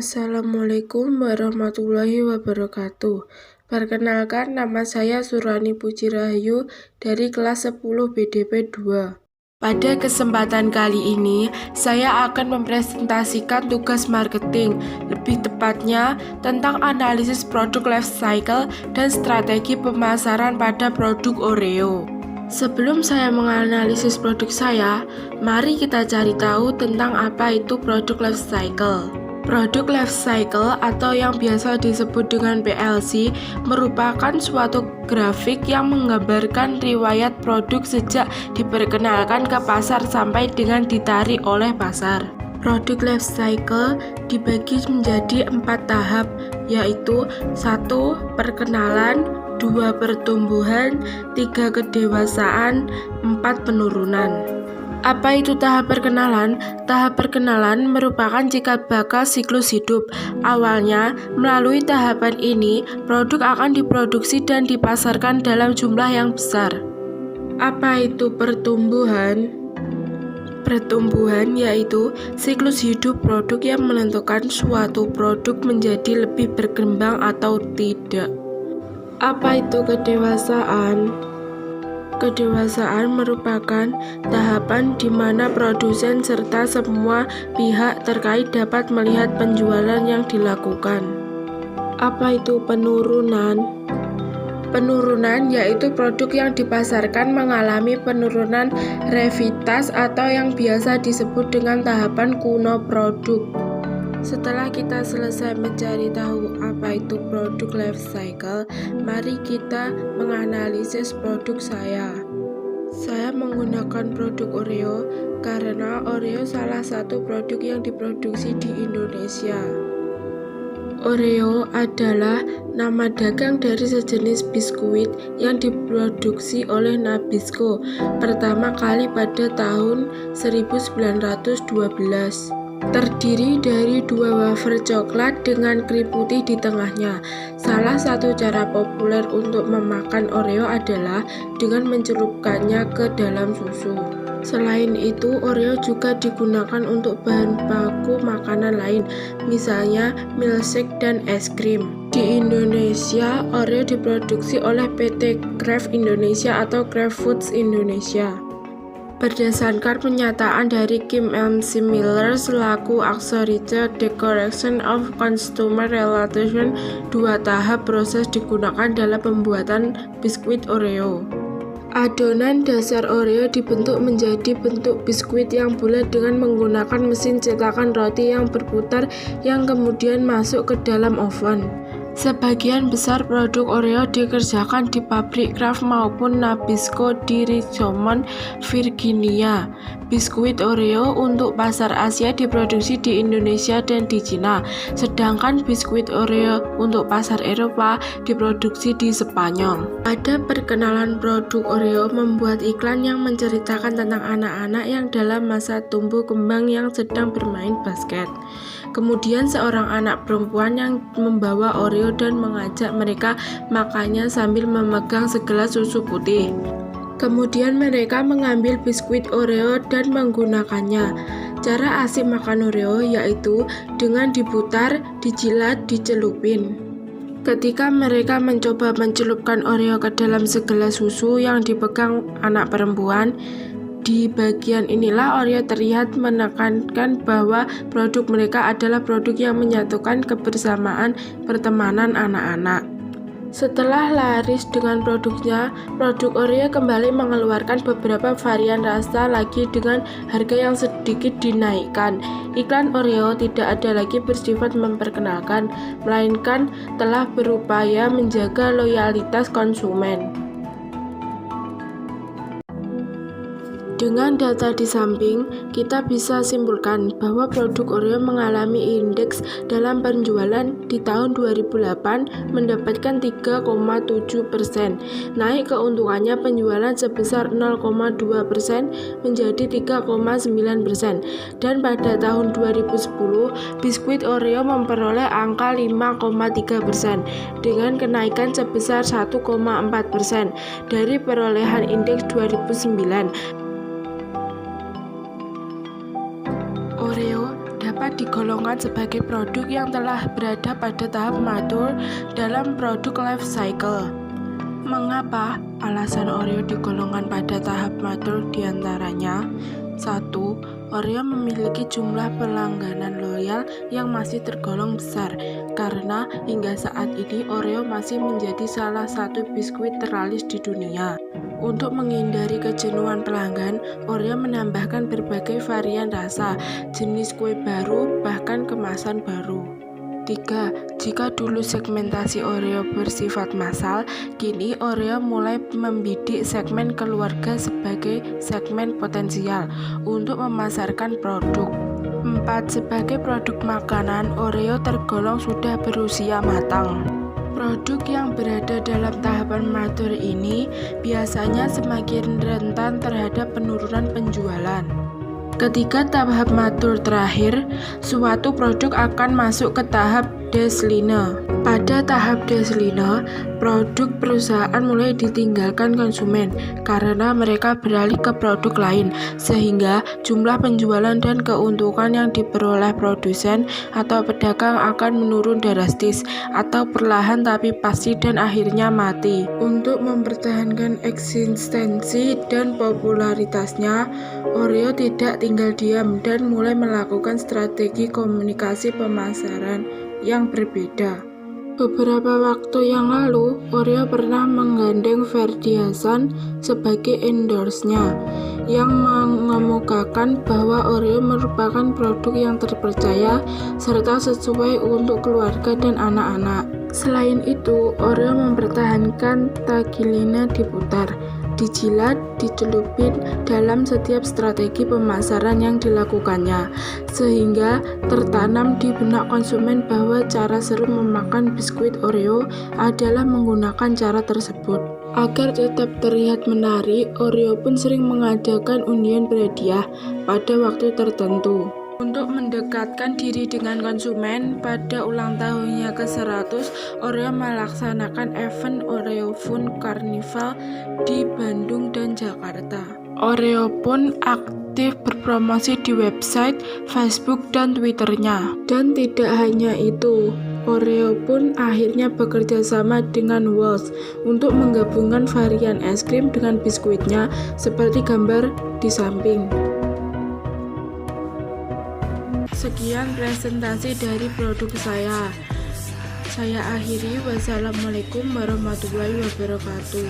Assalamualaikum warahmatullahi wabarakatuh. Perkenalkan, nama saya Surani Puji Rahayu dari kelas 10 BDP 2. Pada kesempatan kali ini, saya akan mempresentasikan tugas marketing, lebih tepatnya tentang analisis produk life cycle dan strategi pemasaran pada produk Oreo. Sebelum saya menganalisis produk saya, mari kita cari tahu tentang apa itu produk life cycle. Produk life cycle atau yang biasa disebut dengan PLC merupakan suatu grafik yang menggambarkan riwayat produk sejak diperkenalkan ke pasar sampai dengan ditarik oleh pasar. Produk life cycle dibagi menjadi 4 tahap, yaitu 1. Perkenalan, 2. Pertumbuhan, 3. Kedewasaan, 4. Penurunan. Apa itu tahap perkenalan? Tahap perkenalan merupakan cikal bakal siklus hidup. Awalnya, melalui tahapan ini, produk akan diproduksi dan dipasarkan dalam jumlah yang besar. Apa itu pertumbuhan? Pertumbuhan yaitu siklus hidup produk yang menentukan suatu produk menjadi lebih berkembang atau tidak. Apa itu kedewasaan? Kedewasaan merupakan tahapan di mana produsen serta semua pihak terkait dapat melihat penjualan yang dilakukan. Apa itu penurunan? Penurunan yaitu produk yang dipasarkan mengalami penurunan revitas atau yang biasa disebut dengan tahapan kuno produk. Setelah kita selesai mencari tahu apa itu produk life cycle, mari kita menganalisis produk saya. Saya menggunakan produk Oreo karena Oreo salah satu produk yang diproduksi di Indonesia. Oreo adalah nama dagang dari sejenis biskuit yang diproduksi oleh Nabisco pertama kali pada tahun 1912. Terdiri dari 2 wafer coklat dengan krim putih di tengahnya. Salah satu cara populer untuk memakan Oreo adalah dengan mencelupkannya ke dalam susu. Selain itu, Oreo juga digunakan untuk bahan baku makanan lain, misalnya milkshake dan es krim. Di Indonesia, Oreo diproduksi oleh PT Kraft Indonesia atau Kraft Foods Indonesia. Berdasarkan pernyataan dari Kim MC Miller selaku Authority Declaration of Consumer Relations, 2 tahap proses digunakan dalam pembuatan biskuit Oreo. Adonan dasar Oreo dibentuk menjadi bentuk biskuit yang bulat dengan menggunakan mesin cetakan roti yang berputar yang kemudian masuk ke dalam oven. Sebagian besar produk Oreo dikerjakan di pabrik Kraft maupun Nabisco di Richmond, Virginia. Biskuit Oreo untuk pasar Asia diproduksi di Indonesia dan di Cina, sedangkan biskuit Oreo untuk pasar Eropa diproduksi di Spanyol. Pada perkenalan produk Oreo membuat iklan yang menceritakan tentang anak-anak yang dalam masa tumbuh kembang yang sedang bermain basket. Kemudian seorang anak perempuan yang membawa Oreo dan mengajak mereka makannya sambil memegang segelas susu putih. Kemudian mereka mengambil biskuit Oreo dan menggunakannya. Cara asik makan Oreo yaitu dengan diputar, dijilat, dicelupin. Ketika mereka mencoba mencelupkan Oreo ke dalam segelas susu yang dipegang anak perempuan, di bagian inilah Oreo terlihat menekankan bahwa produk mereka adalah produk yang menyatukan kebersamaan pertemanan anak-anak. Setelah laris dengan produknya, produk Oreo kembali mengeluarkan beberapa varian rasa lagi dengan harga yang sedikit dinaikkan. Iklan Oreo tidak ada lagi bersifat memperkenalkan, melainkan telah berupaya menjaga loyalitas konsumen. Dengan data di samping, kita bisa simpulkan bahwa produk Oreo mengalami indeks dalam penjualan di tahun 2008 mendapatkan 3,7%. Naik keuntungannya penjualan sebesar 0,2% menjadi 3,9%. Dan pada tahun 2010, biskuit Oreo memperoleh angka 5,3% dengan kenaikan sebesar 1,4% dari perolehan indeks 2009. Oreo dapat tergolongkan sebagai produk yang telah berada pada tahap matur dalam produk life cycle. Mengapa alasan Oreo digolongkan pada tahap matur diantaranya? 1. Oreo memiliki jumlah pelangganan loyal yang masih tergolong besar, karena hingga saat ini Oreo masih menjadi salah satu biskuit terlaris di dunia. Untuk menghindari kejenuhan pelanggan, Oreo menambahkan berbagai varian rasa, jenis kue baru, bahkan kemasan baru. 3. Jika dulu segmentasi Oreo bersifat massal, kini Oreo mulai membidik segmen keluarga sebagai segmen potensial untuk memasarkan produk. 4. Sebagai produk makanan, Oreo tergolong sudah berusia matang. Produk yang berada dalam tahapan matur ini biasanya semakin rentan terhadap penurunan penjualan. Ketika tahap matur terakhir, suatu produk akan masuk ke tahap desline. Pada tahap desline, produk perusahaan mulai ditinggalkan konsumen karena mereka beralih ke produk lain, sehingga jumlah penjualan dan keuntungan yang diperoleh produsen atau pedagang akan menurun drastis atau perlahan tapi pasti dan akhirnya mati. Untuk mempertahankan eksistensi dan popularitasnya, Oreo tidak tinggal diam dan mulai melakukan strategi komunikasi pemasaran yang berbeda. Beberapa waktu yang lalu, Oreo pernah menggandeng Ferdy Hassan sebagai endorse-nya, yang mengemukakan bahwa Oreo merupakan produk yang terpercaya serta sesuai untuk keluarga dan anak-anak. Selain itu, Oreo mempertahankan tagline diputar, dijilat, dicelupin dalam setiap strategi pemasaran yang dilakukannya, sehingga tertanam di benak konsumen bahwa cara seru memakan biskuit Oreo adalah menggunakan cara tersebut. Agar tetap terlihat menarik, Oreo pun sering mengadakan undian berhadiah pada waktu tertentu. Untuk mendekatkan diri dengan konsumen, pada ulang tahunnya ke-100, Oreo melaksanakan event Oreo Fun Carnival di Bandung dan Jakarta. Oreo pun aktif berpromosi di website, Facebook, dan Twitternya. Dan tidak hanya itu, Oreo pun akhirnya bekerja sama dengan Walls untuk menggabungkan varian es krim dengan biskuitnya seperti gambar di samping. Sekian presentasi dari produk saya. Saya akhiri. Wassalamualaikum warahmatullahi wabarakatuh.